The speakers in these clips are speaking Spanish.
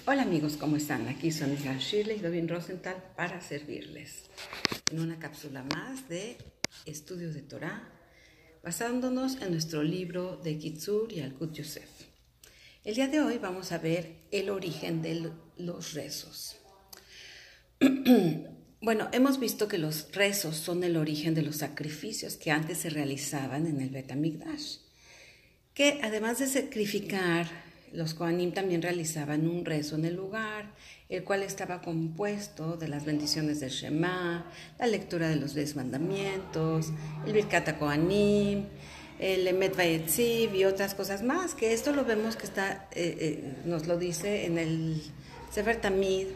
Hola amigos, ¿cómo están? Aquí son hija Shirley Dovin Rosenthal para servirles en una cápsula más de estudios de Torah, basándonos en nuestro libro de Kitzur y Alkut Yosef. El día de hoy vamos a ver el origen de los rezos. Bueno, hemos visto que los rezos son el origen de los sacrificios que antes se realizaban en el Bet HaMikdash, que además de sacrificar, los Kohanim también realizaban un rezo en el lugar, el cual estaba compuesto de las bendiciones del Shema, la lectura de los 10 mandamientos, el Birkat Kohanim, el Emet Vayetziv y otras cosas más, que esto lo vemos que está, nos lo dice en el Sefer Tamid,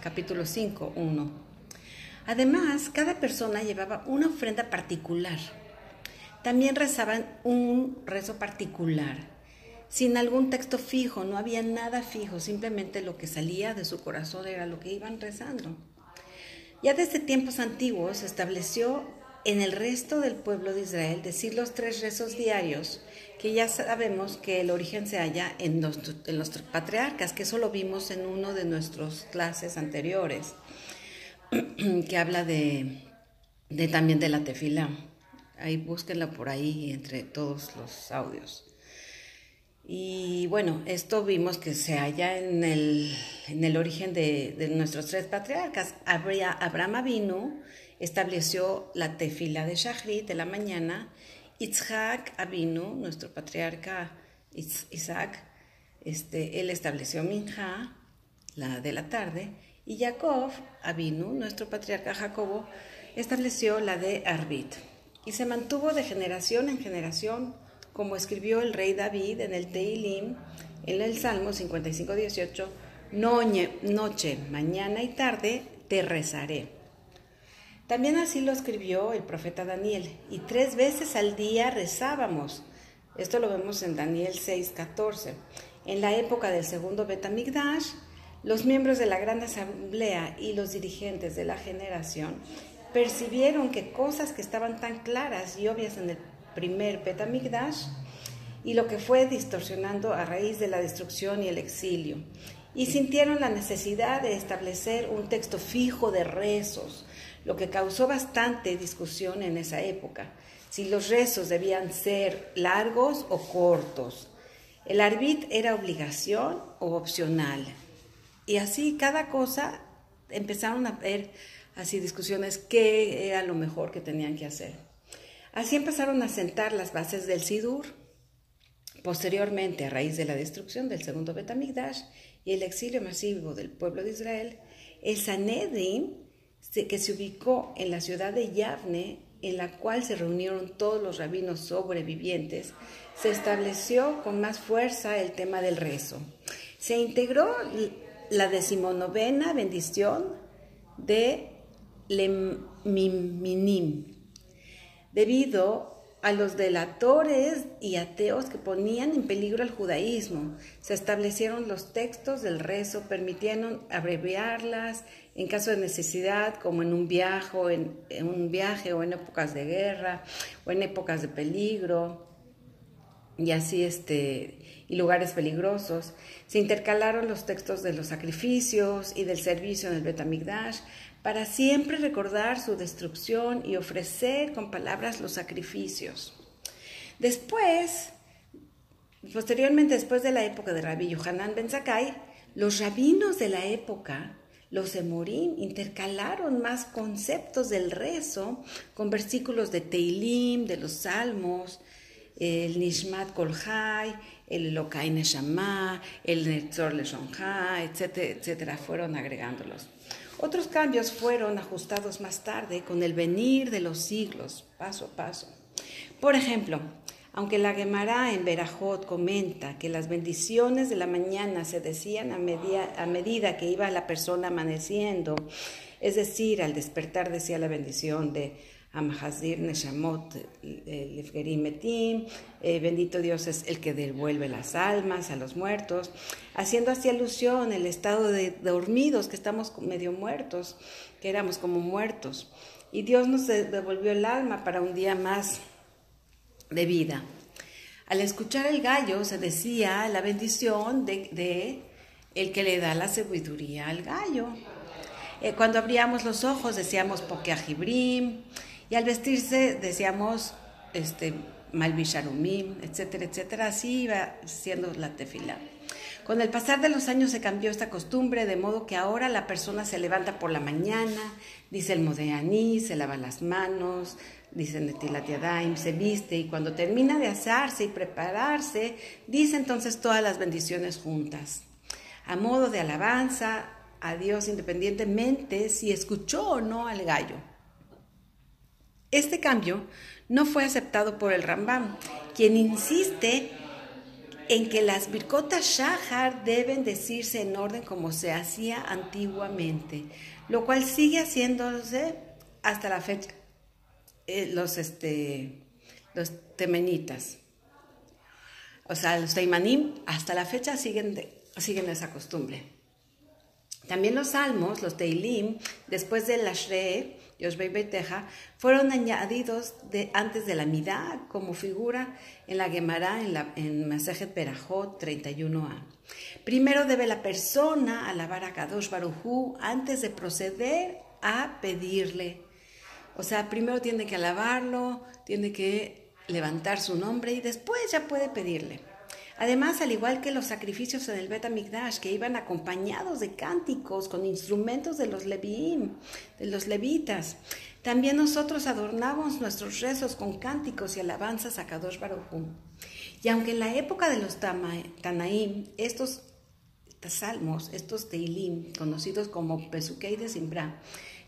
capítulo 5, 1. Además, cada persona llevaba una ofrenda particular. También rezaban un rezo particular, sin algún texto fijo, no había nada fijo, simplemente lo que salía de su corazón era lo que iban rezando. Ya desde tiempos antiguos se estableció en el resto del pueblo de Israel decir los 3 rezos diarios, que ya sabemos que el origen se halla en los patriarcas, que eso lo vimos en uno de nuestras clases anteriores, que habla también de la tefilá. Ahí búsquenla por ahí entre todos los audios. Y bueno, esto vimos que se halla en el origen de nuestros 3 patriarcas. Abraham Avinu estableció la tefila de Shachrit de la mañana. Yitzhak Avinu, nuestro patriarca Isaac, él estableció Minja, la de la tarde. Y Jacob Avinu, nuestro patriarca Jacobo, estableció la de Arbit. Y se mantuvo de generación en generación, como escribió el rey David en el Teilim, en el Salmo 55:18, noche, mañana y tarde te rezaré. También así lo escribió el profeta Daniel, y 3 veces al día rezábamos. Esto lo vemos en Daniel 6:14. En la época del segundo Bet HaMikdash, los miembros de la gran asamblea y los dirigentes de la generación percibieron que cosas que estaban tan claras y obvias en el primer Bet HaMikdash y lo que fue distorsionando a raíz de la destrucción y el exilio, y sintieron la necesidad de establecer un texto fijo de rezos, lo que causó bastante discusión en esa época, si los rezos debían ser largos o cortos. El arbit era obligación o opcional, y así cada cosa empezaron a haber así discusiones qué era lo mejor que tenían que hacer. Así empezaron a sentar las bases del Sidur. Posteriormente, a raíz de la destrucción del segundo Bet HaMikdash y el exilio masivo del pueblo de Israel, el Sanedrin, que se ubicó en la ciudad de Yavne, en la cual se reunieron todos los rabinos sobrevivientes, se estableció con más fuerza el tema del rezo. Se integró la 19ª bendición de Leminim, debido a los delatores y ateos que ponían en peligro al judaísmo. Se establecieron los textos del rezo, permitieron abreviarlas en caso de necesidad, como en un viaje o en épocas de guerra o en épocas de peligro, y así y lugares peligrosos. Se intercalaron los textos de los sacrificios y del servicio en el Bet HaMikdash para siempre recordar su destrucción y ofrecer con palabras los sacrificios. Posteriormente, después de la época de Rabbi Yohanan ben Zakkai, los rabinos de la época, los Emorim, intercalaron más conceptos del rezo con versículos de Teilim, de los Salmos, el Nishmat Kol Chai, el Elokai Neshama, el Netzor Leshon Ha, etcétera, etcétera, fueron agregándolos. Otros cambios fueron ajustados más tarde con el venir de los siglos, paso a paso. Por ejemplo, aunque la Gemara en Berajot comenta que las bendiciones de la mañana se decían a medida que iba la persona amaneciendo, es decir, al despertar decía la bendición de Amahazir Neshamot Lefgerim Metim, bendito Dios es el que devuelve las almas a los muertos, haciendo así alusión al estado de dormidos, que estamos medio muertos, que éramos como muertos, y Dios nos devolvió el alma para un día más de vida. Al escuchar el gallo se decía la bendición de el que le da la sabiduría al gallo. Cuando abríamos los ojos decíamos Pokeajibrim, y al vestirse decíamos Malvisharumim, etcétera, etcétera. Así iba siendo la tefilá. Con el pasar de los años se cambió esta costumbre, de modo que ahora la persona se levanta por la mañana, dice el Modeaní, se lava las manos, dice Netilat Yadayim, se viste, y cuando termina de asarse y prepararse, dice entonces todas las bendiciones juntas, a modo de alabanza a Dios, independientemente si escuchó o no al gallo. Este cambio no fue aceptado por el Rambam, quien insiste en que las Birkotas Shahar deben decirse en orden como se hacía antiguamente, lo cual sigue haciéndose hasta la fecha. Los temenitas, o sea, los teimanim, hasta la fecha siguen esa costumbre. También los salmos, los teilim, después del Ashrei, Yoshbei Beiteja, fueron añadidos antes de la Midá, como figura en la Gemara, en Masejet Berajot 31a. Primero debe la persona alabar a Kadosh Baruj Hu antes de proceder a pedirle. O sea, primero tiene que alabarlo, tiene que levantar su nombre y después ya puede pedirle. Además, al igual que los sacrificios en el Bet HaMikdash, que iban acompañados de cánticos con instrumentos de los leviim, de los levitas, también nosotros adornamos nuestros rezos con cánticos y alabanzas a Kadosh Baruj Hu. Y aunque en la época de los Tanaim, estos salmos, estos teilim, conocidos como Pesukei de Simbra,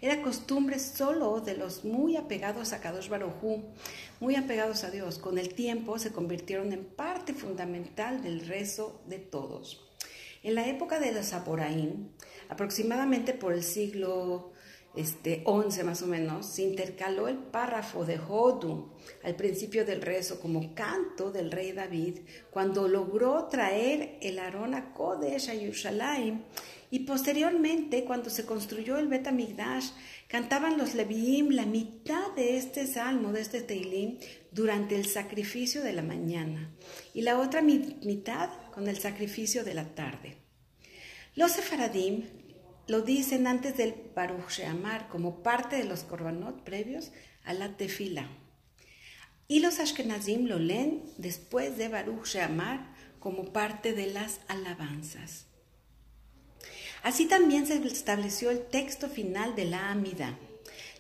era costumbre solo de los muy apegados a Kadosh Baruj Hu, muy apegados a Dios. Con el tiempo se convirtieron en parte fundamental del rezo de todos. En la época de los Aporaim, aproximadamente por el siglo 11 más o menos, se intercaló el párrafo de Hodu al principio del rezo como canto del rey David, cuando logró traer el Arón a Kodesh a Yerushalayim. Y posteriormente, cuando se construyó el Bet HaMikdash, cantaban los Leviim la mitad de este salmo, de este Teilim, durante el sacrificio de la mañana, y la otra mitad con el sacrificio de la tarde. Los Sefaradim lo dicen antes del Baruch She'amar, como parte de los korbanot previos a la tefila. Y los Ashkenazim lo leen después de Baruch She'amar, como parte de las alabanzas. Así también se estableció el texto final de la Amida,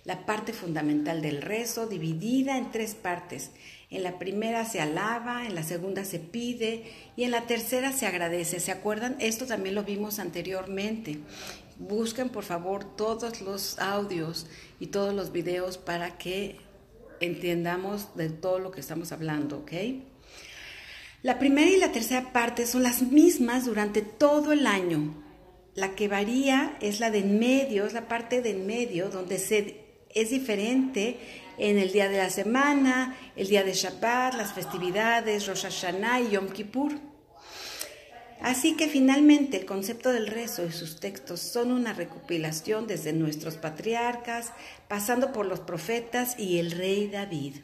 la parte fundamental del rezo, dividida en 3 partes. En la primera se alaba, en la segunda se pide y en la tercera se agradece. ¿Se acuerdan? Esto también lo vimos anteriormente. Busquen por favor todos los audios y todos los videos para que entendamos de todo lo que estamos hablando, ¿ok? La primera y la tercera parte son las mismas durante todo el año. La que varía es la de en medio, es la parte de en medio, donde es diferente en el día de la semana, el día de Shabbat, las festividades, Rosh Hashanah y Yom Kippur. Así que finalmente el concepto del rezo y sus textos son una recopilación desde nuestros patriarcas, pasando por los profetas y el rey David.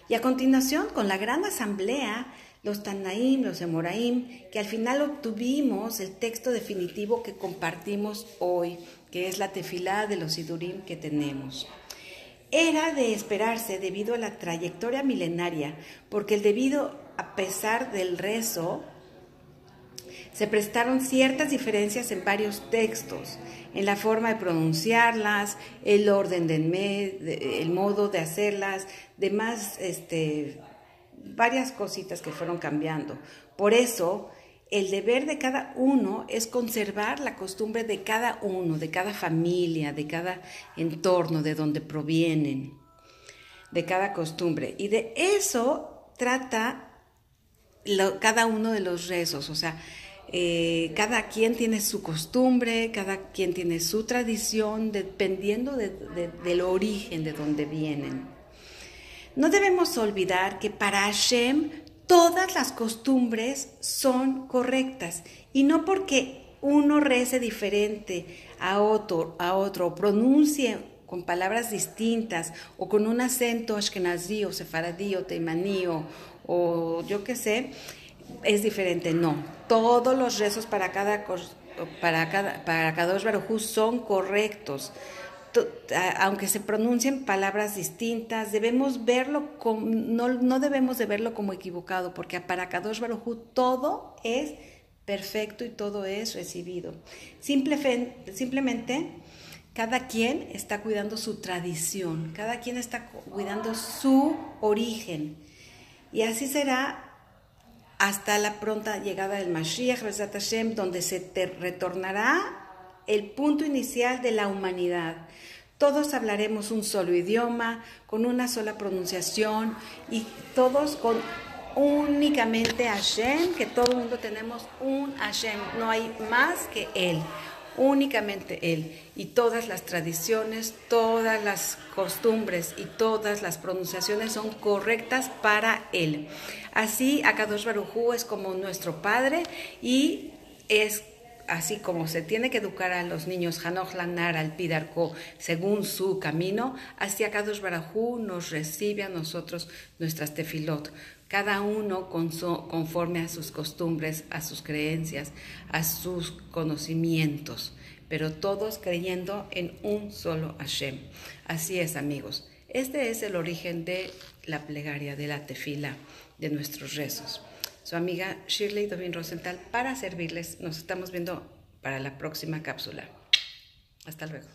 Y a continuación, con la gran asamblea, los Tanaim, los Emoraim, que al final obtuvimos el texto definitivo que compartimos hoy, que es la tefilá de los Sidurim que tenemos. Era de esperarse debido a la trayectoria milenaria, porque debido a pesar del rezo, se prestaron ciertas diferencias en varios textos, en la forma de pronunciarlas, el orden el modo de hacerlas, demás, varias cositas que fueron cambiando. Por eso, el deber de cada uno es conservar la costumbre de cada uno, de cada familia, de cada entorno, de donde provienen, de cada costumbre. Y de eso trata cada uno de los rezos, o sea, cada quien tiene su costumbre, cada quien tiene su tradición, dependiendo del origen de donde vienen. No debemos olvidar que para Hashem todas las costumbres son correctas, y no porque uno rece diferente a otro, o pronuncie con palabras distintas, o con un acento ashkenazí, o sefaradí, o teimaní, o yo qué sé, es diferente. No, todos los rezos para cada para Kadosh Baruj Hu son correctos. Aunque se pronuncien palabras distintas, debemos verlo no debemos de verlo como equivocado, porque para Kadosh Baruj Hu todo es perfecto y todo es recibido. Simplemente cada quien está cuidando su tradición, cada quien está cuidando su origen. Y así será hasta la pronta llegada del Mashiach, Bezat Hashem, donde se retornará el punto inicial de la humanidad. Todos hablaremos un solo idioma, con una sola pronunciación y todos con únicamente Hashem, que todo el mundo tenemos un Hashem, no hay más que Él, únicamente Él. Y todas las tradiciones, todas las costumbres y todas las pronunciaciones son correctas para Él. Así, Akadosh Baruj Hu es como nuestro Padre y es así como se tiene que educar a los niños, Hanoch Lanar al Pidarko, según su camino, así Akadosh Baruj Hu nos recibe a nosotros nuestras tefilot, cada uno conforme a sus costumbres, a sus creencias, a sus conocimientos, pero todos creyendo en un solo Hashem. Así es, amigos. Este es el origen de la plegaria, de la tefila, de nuestros rezos. Su amiga Shirley Dovin Rosenthal para servirles. Nos estamos viendo para la próxima cápsula. Hasta luego.